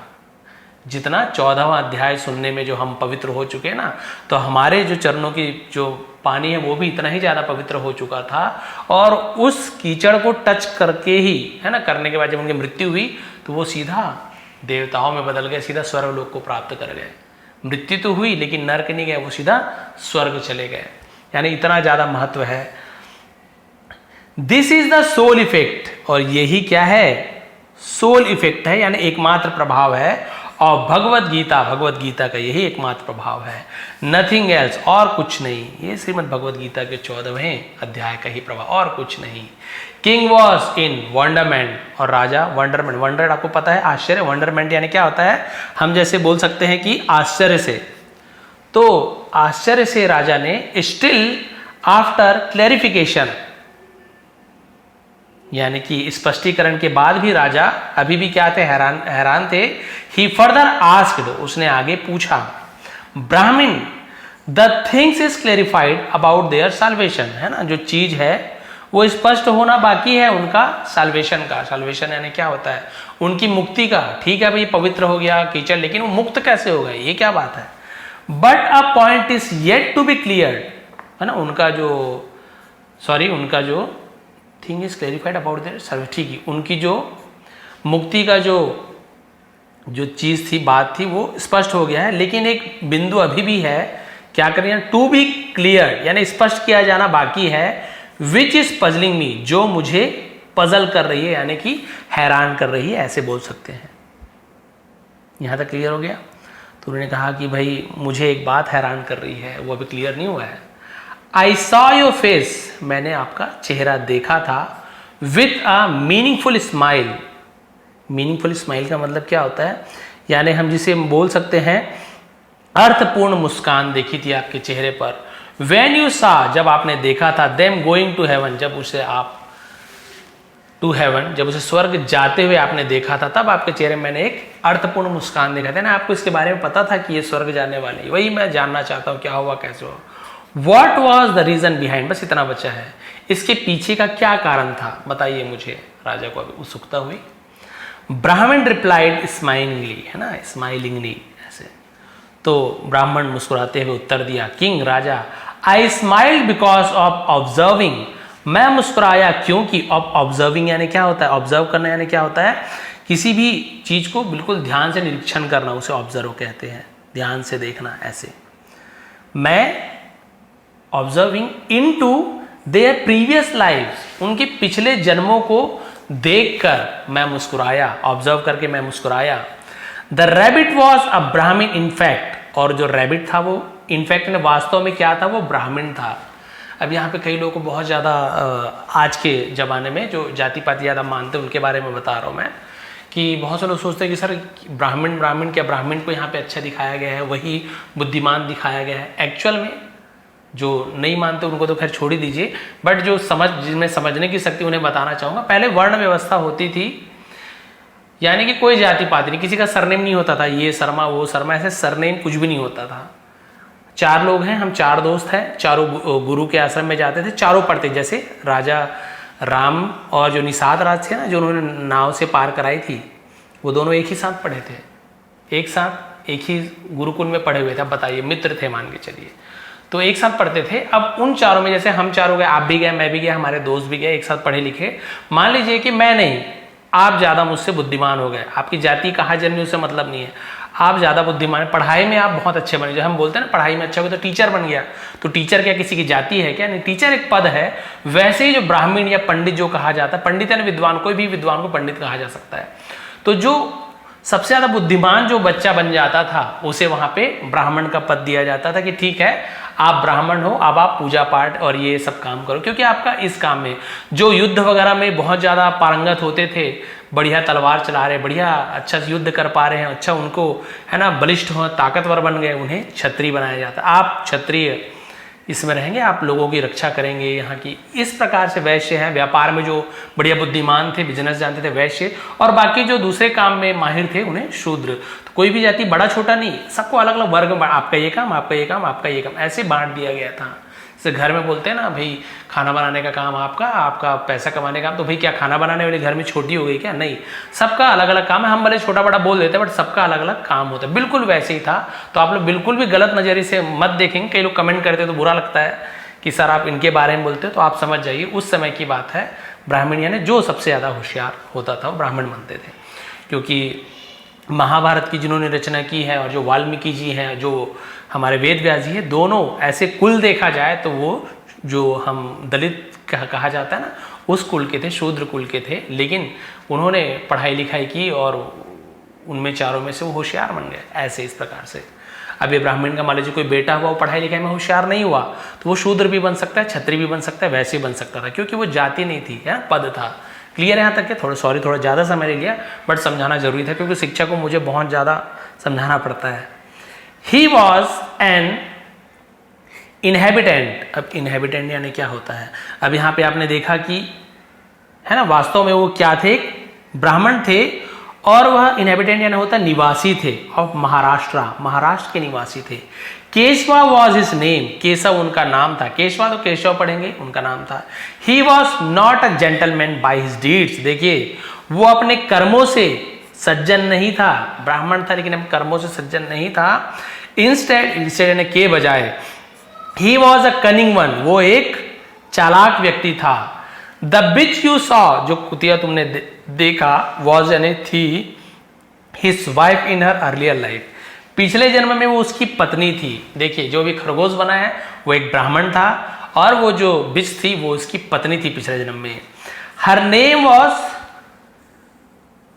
जितना 14वां अध्याय सुनने में जो हम पवित्र हो चुके हैं ना, तो हमारे जो चरणों की जो पानी है वो भी इतना ही ज्यादा पवित्र हो चुका था। और उस कीचड़ को टच करके ही, है ना, करने के बाद जब उनकी मृत्यु हुई तो वो सीधा देवताओं में बदल गए, सीधा स्वर्ग लोक को प्राप्त कर गए। मृत्यु तो हुई लेकिन नरक नहीं गए, वो सीधा स्वर्ग चले गए, यानी इतना ज्यादा महत्व है। This is the soul effect, और यही क्या है, सोल इफेक्ट है, यानी एकमात्र प्रभाव है, और भगवत गीता का यही एकमात्र प्रभाव है, नथिंग एल्स, और कुछ नहीं। ये श्रीमद् भगवत गीता के 14वें अध्याय का ही प्रभाव, और कुछ नहीं। किंग वॉज इन वंडरमेंट, और राजा वंडरमेंट, वंडर आपको पता है आश्चर्य, वंडरमेंट यानी क्या होता है, हम जैसे बोल सकते हैं कि आश्चर्य से, तो आश्चर्य से राजा ने स्टिल आफ्टर क्लैरिफिकेशन, यानी कि स्पष्टीकरण के बाद भी राजा अभी भी क्या थे, हैरान थे। ही फर्दर आस्क्ड, उसने आगे पूछा, Brahmin the things is clarified about their salvation, है ना, जो चीज है वो स्पष्ट होना बाकी है उनका साल्वेशन का। साल्वेशन यानी क्या होता है, उनकी मुक्ति का। ठीक है भाई, पवित्र हो गया कीचड़, लेकिन वो मुक्त कैसे हो गए, ये क्या बात है। But a point is yet to be clear, है ना, उनका जो thing is clarified about their service, ठीक है, उनकी जो मुक्ति का जो चीज थी, बात थी, वो स्पष्ट हो गया है, लेकिन एक बिंदु अभी भी है, क्या करें, टू बी क्लियर यानी स्पष्ट किया जाना बाकी है, विच इज पजलिंग मी, जो मुझे पजल कर रही है, यानी कि हैरान कर रही है, ऐसे बोल सकते हैं। यहां तक क्लियर हो गया? तो उन्होंने कहा कि भाई मुझे एक बात हैरान कर रही है, वो अभी क्लियर नहीं हुआ है। आई सॉ योर फेस, मैंने आपका चेहरा देखा था, with a meaningful smile. Meaningful smile का मतलब क्या होता है, यानी हम जिसे बोल सकते हैं अर्थपूर्ण मुस्कान देखी थी आपके चेहरे पर। वेन यू सा, जब आपने देखा था, देम गोइंग टू हेवन, जब उसे आप टू हेवन, जब उसे स्वर्ग जाते हुए आपने देखा था, तब आपके चेहरे में मैंने एक अर्थपूर्ण मुस्कान देखा था ना। आपको इसके बारे में पता था कि ये स्वर्ग जाने वाले, वही मैं जानना चाहता हूँ, क्या हुआ, कैसे हुआ, what was the reason behind, बस इतना बचा है, इसके पीछे का क्या कारण था, बताइए मुझे। राजा को अभी उत्सुकता हुई। ब्राह्मण रिप्लाइड स्माइलिंगली, है ना, स्माइलिंगली ऐसे। तो ब्राह्मण मुस्कुराते हुए उत्तर दिया, किंग राजा, आई स्माइल्ड बिकॉज ऑफ ऑब्जर्विंग, मैं मुस्कुराया क्योंकि, ऑब्जर्विंग यानी क्या होता है, ऑब्जर्व करना यानी क्या होता है, किसी भी चीज को बिल्कुल ध्यान से निरीक्षण करना, उसे ऑब्जर्व कहते हैं, ध्यान से देखना। ऐसे मैं observing into their previous life, उनके पिछले जन्मों को देखकर मैं मुस्कुराया, ऑब्जर्व करके मैं मुस्कुराया। द रैबिट वॉज अ ब्राह्मण इनफैक्ट, और जो रैबिट था वो इनफैक्ट ने वास्तव में क्या था, वो ब्राह्मण था। अब यहाँ पे कई लोगों को बहुत ज़्यादा आज के ज़माने में जो जाति पाति ज़्यादा मानते हैं उनके बारे में बता रहा हूँ मैं, कि बहुत से लोग सोचते हैं कि सर ब्राह्मण क्या, ब्राह्मण को यहाँ पे अच्छा दिखाया गया है, वही बुद्धिमान दिखाया गया है। एक्चुअल में जो नहीं मानते उनको तो खैर छोड़ ही दीजिए, बट जो जिनमें समझने की शक्ति उन्हें बताना चाहूँगा। पहले वर्ण व्यवस्था होती थी, यानी कि कोई जाति पाति नहीं, किसी का सरनेम नहीं होता था, ये शर्मा वो शर्मा, ऐसे सरनेम कुछ भी नहीं होता था। 4 लोग हैं, हम 4 दोस्त हैं, चारों गुरु के आश्रम में जाते थे, चारों पढ़ते, जैसे राजा राम और जो निषाद राज थे ना, जो उन्होंने नाव से पार कराई थी, वो दोनों एक ही साथ पढ़े थे, एक साथ एक ही गुरुकुल में पढ़े हुए थे। अब बताइए, मित्र थे मान के चलिए, तो एक साथ पढ़ते थे। अब उन चारों में जैसे हम चारों गए, आप भी गए, मैं भी गया, हमारे दोस्त भी गए, एक साथ पढ़े लिखे। मान लीजिए कि मैं नहीं, आप ज़्यादा मुझसे बुद्धिमान हो गए, आपकी जाति कहाँ जन्मी उससे मतलब नहीं है, आप ज़्यादा बुद्धिमान है, पढ़ाई में आप बहुत अच्छे बने, जो हम बोलते हैं ना पढ़ाई में अच्छा हो तो टीचर बन गया, तो टीचर क्या किसी की जाति है क्या, नहीं, टीचर एक पद है। वैसे ही जो ब्राह्मण या पंडित जो कहा जाता है, पंडित यानी विद्वान, कोई भी विद्वान को पंडित कहा जा सकता है। तो जो सबसे ज़्यादा बुद्धिमान जो बच्चा बन जाता था उसे वहाँ पे ब्राह्मण का पद दिया जाता था कि ठीक है आप ब्राह्मण हो, अब आप पूजा पाठ और ये सब काम करो, क्योंकि आपका इस काम में जो युद्ध वगैरह में बहुत ज़्यादा पारंगत होते थे, बढ़िया तलवार चला रहे, बढ़िया अच्छा से युद्ध कर पा रहे हैं, अच्छा उनको है ना बलिष्ठ हो, ताकतवर बन गए, उन्हें क्षत्रिय बनाया जाता। आप क्षत्रिय इसमें रहेंगे, आप लोगों की रक्षा करेंगे यहाँ की। इस प्रकार से वैश्य हैं, व्यापार में जो बढ़िया बुद्धिमान थे, बिजनेस जानते थे, वैश्य, और बाकी जो दूसरे काम में माहिर थे उन्हें शूद्र। तो कोई भी जाति बड़ा छोटा नहीं, सबको अलग अलग वर्ग, आपका ये काम, आपका ये काम, आपका ये काम, ऐसे बांट दिया गया था। जैसे घर में बोलते हैं ना भाई खाना बनाने का काम आपका, आपका पैसा कमाने का काम, तो भाई क्या खाना बनाने वाले घर में छोटी हो गई क्या, नहीं, सबका अलग अलग काम है। हम भले छोटा बड़ा बोल देते हैं बट सबका अलग अलग काम होता है। बिल्कुल वैसे ही था। तो आप लोग बिल्कुल भी गलत नजरिए से मत देखेंगे, कई लोग कमेंट करते तो बुरा लगता है कि सर आप इनके बारे में बोलते हो, तो आप समझ जाइए उस समय की बात है। ब्राह्मण यानी जो सबसे ज़्यादा होशियार होता था वो ब्राह्मण बनते थे, क्योंकि महाभारत की जिन्होंने रचना की है और जो वाल्मीकि जी हैं, जो हमारे वेद व्यास जी हैं, दोनों ऐसे कुल देखा जाए तो वो जो हम दलित कहा जाता है ना, उस कुल के थे, शूद्र कुल के थे, लेकिन उन्होंने पढ़ाई लिखाई की और उनमें चारों में से वो होशियार बन गए। ऐसे इस प्रकार से अब ये ब्राह्मण का मान लीजिए कोई बेटा हुआ, वो पढ़ाई लिखाई में होशियार नहीं हुआ, तो वो शूद्र भी बन सकता है, क्षत्रिय भी बन सकता है, वैसे बन सकता था, क्योंकि वो जाति नहीं थी, है पद था। क्लियर यहाँ तक के थोड़ा ज़्यादा समय ले लिया बट समझाना जरूरी था, क्योंकि शिक्षा को मुझे बहुत ज़्यादा समझाना पड़ता है। He was an inhabitant. अब इनहेबिटेंट यानी क्या होता है, अब यहाँ पे आपने देखा कि है ना, वास्तव में वो क्या थे, ब्राह्मण थे, और वह इनहेबिटेंट यानी होता निवासी थे ऑफ महाराष्ट्र, महाराष्ट्र के निवासी थे। केशवा वॉज हिज नेम, केशव उनका नाम था, केशवा तो केशव पढ़ेंगे, उनका नाम था। He was not a gentleman by his deeds, देखिए वो अपने कर्मों से सज्जन नहीं था, ब्राह्मण था लेकिन अपने कर्मों से सज्जन नहीं था। इंस्टेड यानी के बजाय, he was a cunning one, वो एक चालाक व्यक्ति था। द बिच यू सॉ, जो कुतिया तुमने देखा, वॉज यानी थी हिज वाइफ इन हर अर्लियर लाइफ, पिछले जन्म में वो उसकी पत्नी थी। देखिए जो भी खरगोश बना है वो एक ब्राह्मण था, और वो जो बिच थी वो उसकी पत्नी थी पिछले जन्म में। हर नेम वॉज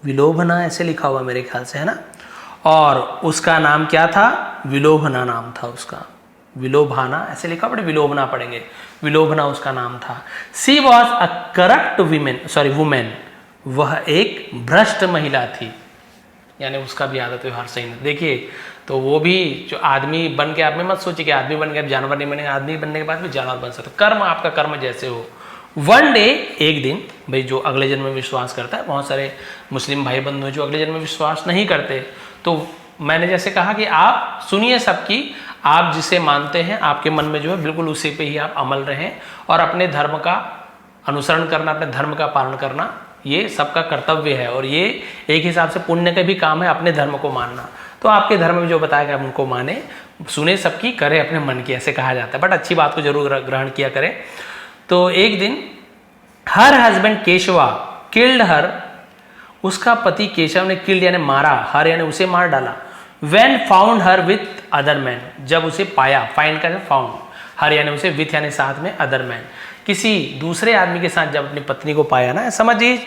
विलोभना, ऐसे लिखा हुआ मेरे ख्याल से, है ना, और उसका नाम क्या था, विलोभना नाम था उसका, विलोभाना ऐसे लिखा, बट विलोभना पढ़ेंगे, विलोभना उसका नाम था। सी वॉज अ करप्ट वुमेन, वह एक भ्रष्ट महिला थी, यानी उसका भी आदत व्यवहार सही नहीं। देखिए तो वो भी जो आदमी बन के, आप में मत सोचिए कि आदमी बन के आप जानवर नहीं बनेंगे, आदमी बनने के बाद भी जानवर बन सकते, कर्म आपका कर्म जैसे हो। वन डे, एक दिन, भाई जो अगले जन्म में विश्वास करता है, बहुत सारे मुस्लिम भाई बंधु हैं जो अगले जन्म में विश्वास नहीं करते, तो मैंने जैसे कहा कि आप सुनिए सबकी, आप जिसे मानते हैं आपके मन में जो है बिल्कुल उसी पे ही आप अमल रहें, और अपने धर्म का अनुसरण करना, अपने धर्म का पालन करना ये सबका कर्तव्य है, और ये एक हिसाब से पुण्य का भी काम है अपने धर्म को मानना। तो आपके धर्म में जो बताया गया उनको माने, सुने सबकी, करे अपने मन की, ऐसे कहा जाता है। बट अच्छी बात को जरूर ग्रहण किया करें। तो एक दिन हर हस्बैंड केशवा किल्ड हर, उसका पति केशव ने किल्ड यानी मारा, हर यानी उसे मार डाला। When found her with other man, जब उसे पाया, फाइंड का फाउंड, हर यानी उसे, विथ यानी साथ में, अदर मैन किसी दूसरे आदमी के साथ जब अपनी पत्नी को पाया ना, समझिए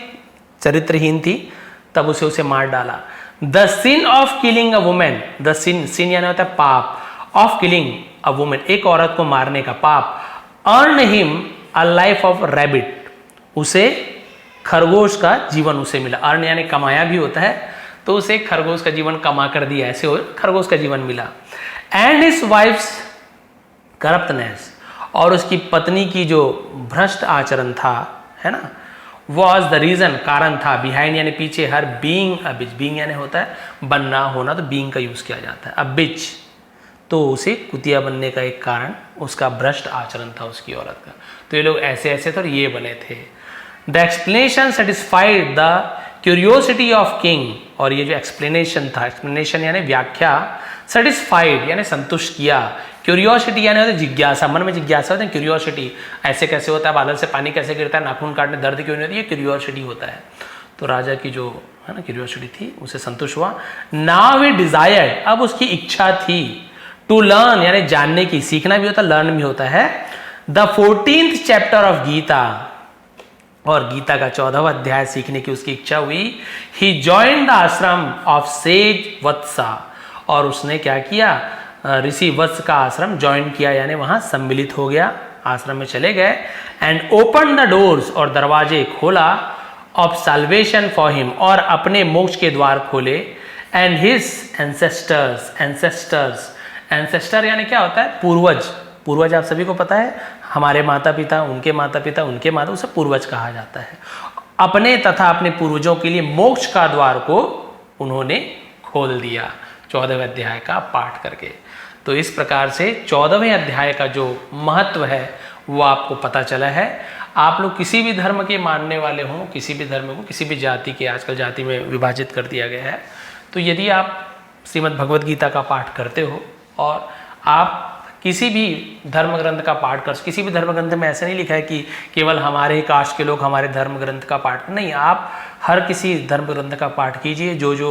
चरित्रहीन थी, तब उसे मार डाला। The sin of killing a woman, the sin यानी होता है पाप, ऑफ किलिंग अ वुमेन एक औरत को मारने का पाप, earn him a life of rabbit, उसे खरगोश का जीवन उसे मिला। अर्न यानी कमाया भी होता है, तो उसे खरगोश का जीवन कमा कर दिया, ऐसे हो खरगोश का जीवन मिला। एंड हिज वाइफ्स करप्टनेस, और उसकी पत्नी की जो भ्रष्ट आचरण था, है ना, वॉज द रीजन, कारण था, बिहाइंड यानी पीछे, हर बीइंग अ बिच, बीइंग यानी होता है बनना, होना, तो बीइंग का यूज किया जाता है। अ बिच, तो उसे कुतिया बनने का एक कारण उसका भ्रष्ट आचरण था उसकी औरत का। तो ये लोग ऐसे ऐसे थे और ये बने थे। The explanation satisfied the curiosity of king, और ये जो एक्सप्लेनेशन था, एक्सप्लेनेशन यानी व्याख्या, सेटिस्फाइड यानी संतुष्ट किया, क्यूरियोसिटी यानी होता है जिज्ञासा, मन में जिज्ञासा होता है, क्यूरियोसिटी, ऐसे कैसे होता है, बादल से पानी कैसे गिरता है, नाखून काटने दर्द क्यों नहीं होती, ये क्यूरियोसिटी होता है। तो राजा की जो है ना क्यूरियोसिटी थी, उसे संतुष्ट हुआ। नाउ ही डिजायर्ड, अब उसकी इच्छा थी, टू लर्न यानी जानने की, सीखना भी होता है, लर्न भी होता है। The 14th chapter of Gita, और गीता का 14वां अध्याय सीखने की उसकी इच्छा हुई। ही जॉइंड द आश्रम ऑफ सेज वत्सा, और उसने क्या किया, ऋषि वत्स का आश्रम ज्वाइन किया, यानी वहां सम्मिलित हो गया, आश्रम में चले गए। एंड ओपन द डोर्स, और दरवाजे खोला, ऑफ साल्वेशन फॉर हिम, और अपने मोक्ष के द्वार खोले। एंड हिज एंसेस्टर्स, एंसेस्टर यानी क्या होता है, पूर्वज, पूर्वज आप सभी को पता है, हमारे माता पिता, उनके माता पिता, उनके माता, उसे पूर्वज कहा जाता है। अपने तथा अपने पूर्वजों के लिए मोक्ष का द्वार को उन्होंने खोल दिया 14वें अध्याय का पाठ करके। तो इस प्रकार से 14वें अध्याय का जो महत्व है वो आपको पता चला है। आप लोग किसी भी धर्म के मानने वाले हों, किसी भी धर्म को, किसी भी जाति के, आजकल जाति में विभाजित कर दिया गया है, तो यदि आप श्रीमद् भगवद गीता का पाठ करते हो और आप किसी भी धर्म ग्रंथ का पाठ कर, किसी भी धर्म ग्रंथ में ऐसा नहीं लिखा है कि केवल हमारे ही कास्ट के लोग हमारे धर्म ग्रंथ का पाठ, नहीं, आप हर किसी धर्म ग्रंथ का पाठ कीजिए। जो जो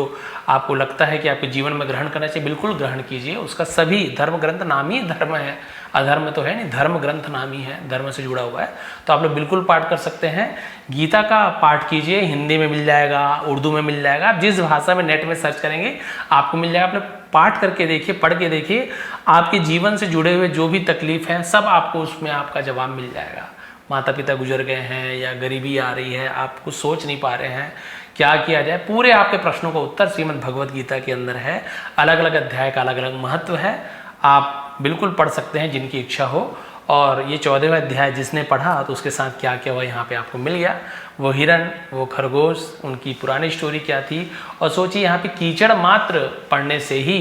आपको लगता है कि आपके जीवन में ग्रहण करना चाहिए, बिल्कुल ग्रहण कीजिए। उसका सभी धर्म ग्रंथ नाम ही धर्म है, अधर्म तो है नहीं, धर्म ग्रंथ नाम ही है, धर्म से जुड़ा हुआ है, तो आप लोग बिल्कुल पाठ कर सकते हैं। गीता का पाठ कीजिए, हिंदी में मिल जाएगा, उर्दू में मिल जाएगा, आप जिस भाषा में नेट में सर्च करेंगे आपको मिल जाएगा। आप लोग पाठ करके देखिए, पढ़ के देखिए, आपके जीवन से जुड़े हुए जो भी तकलीफ हैं सब आपको उसमें आपका जवाब मिल जाएगा। माता पिता गुजर गए हैं या गरीबी आ रही है, आप कुछ सोच नहीं पा रहे हैं, क्या किया जाए, पूरे आपके प्रश्नों का उत्तर श्रीमद् भगवद गीता के अंदर है। अलग अलग अध्याय का अलग अलग महत्व है, आप बिल्कुल पढ़ सकते हैं जिनकी इच्छा हो। और ये 14वां अध्याय जिसने पढ़ा तो उसके साथ क्या क्या हुआ यहाँ पे आपको मिल गया। वो हिरण, वो खरगोश, उनकी पुरानी स्टोरी क्या थी, और सोचिए यहाँ पे कीचड़ मात्र पढ़ने से ही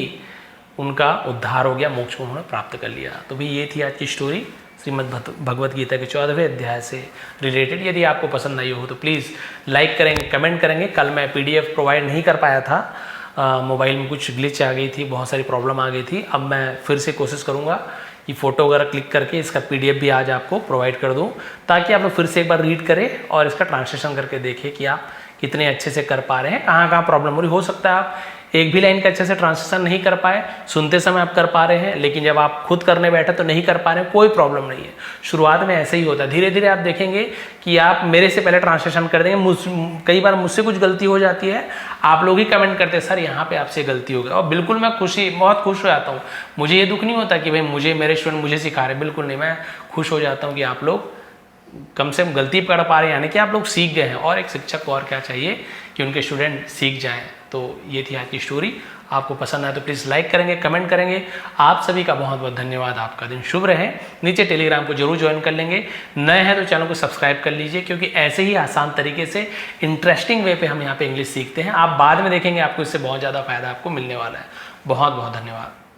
उनका उद्धार हो गया, मोक्ष को उन्होंने प्राप्त कर लिया। तो भी ये थी आज की स्टोरी श्रीमद् भगवद गीता के 14वें अध्याय से रिलेटेड। यदि आपको पसंद आई हो तो प्लीज़ लाइक करेंगे, कमेंट करेंगे। कल मैं PDF प्रोवाइड नहीं कर पाया था, मोबाइल में कुछ ग्लिच आ गई थी, बहुत सारी प्रॉब्लम आ गई थी। अब मैं फिर से कोशिश करूँगा कि फ़ोटो वगैरह क्लिक करके इसका PDF भी आज आपको प्रोवाइड कर दूँ, ताकि आप लोग फिर से एक बार रीड करें और इसका ट्रांसलेशन करके देखें कि आप कितने अच्छे से कर पा रहे हैं, कहाँ कहाँ प्रॉब्लम हो रही। हो सकता है आप एक भी लाइन का अच्छे से ट्रांसलेशन नहीं कर पाए, सुनते समय आप कर पा रहे हैं, लेकिन जब आप खुद करने बैठे तो नहीं कर पा रहे हैं, कोई प्रॉब्लम नहीं है। शुरुआत में ऐसे ही होता है, धीरे धीरे आप देखेंगे कि आप मेरे से पहले ट्रांसलेशन कर देंगे। कई बार मुझसे कुछ गलती हो जाती है, आप लोग ही कमेंट करते हैं सर यहाँ पे आपसे गलती हो गई, और बिल्कुल मैं बहुत खुश हो जाता हूँ। मुझे ये दुख नहीं होता कि भाई मुझे मेरे स्टूडेंट मुझे सिखा रहे, बिल्कुल नहीं, मैं खुश हो जाता हूँ कि आप लोग कम से कम गलती कर पा रहे हैं, यानी कि आप लोग सीख गए हैं। और एक शिक्षक को और क्या चाहिए कि उनके स्टूडेंट सीख जाएं। तो ये थी आज की स्टोरी। आपको पसंद आए तो प्लीज़ लाइक करेंगे, कमेंट करेंगे। आप सभी का बहुत बहुत धन्यवाद। आपका दिन शुभ रहे। नीचे टेलीग्राम को जरूर ज्वाइन कर लेंगे। नए हैं तो चैनल को सब्सक्राइब कर लीजिए, क्योंकि ऐसे ही आसान तरीके से इंटरेस्टिंग वे पे हम यहाँ पे इंग्लिश सीखते हैं। आप बाद में देखेंगे आपको इससे बहुत ज़्यादा फायदा आपको मिलने वाला है। बहुत बहुत धन्यवाद।